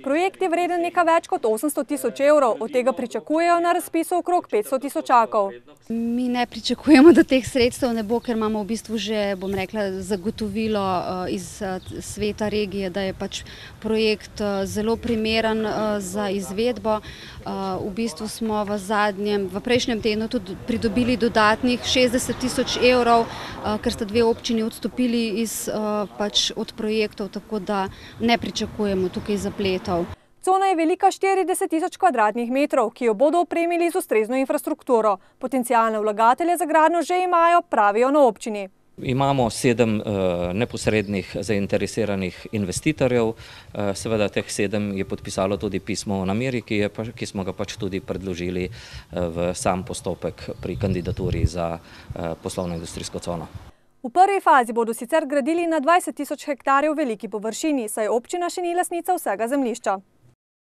Projekt je vreden nekaj več kot 800 tisoč evrov, od tega pričakujejo na razpisu okrog 500 tisočakov. Mi ne pričakujemo, da teh sredstev ne bo, ker imamo v bistvu že, bom rekla, zagotovilo iz sveta regije, da je pač projekt zelo primeren za izvedbo. V bistvu smo v prejšnjem tednu tudi pridobili dodatnih 60 tisoč evrov, ker sta dve občini odstopili od projektov, tako da ne pričakujemo tukaj zapletov. Cona je velika 40 tisoč kvadratnih metrov, ki jo bodo opremili z ustrezno infrastrukturo. Potencialne vlagatelje za gradnjo že imajo, pravijo na občini. Imamo 7 neposrednih zainteresiranih investitorjev, seveda teh 7 je podpisalo tudi pismo o nameri, ki smo ga pač tudi predložili v sam postopek pri kandidaturi za poslovno-industrijsko cono. V prvi fazi bodo sicer gradili na 20 tisoč hektarjev veliki površini, saj občina še ni lastnica vsega zemljišča.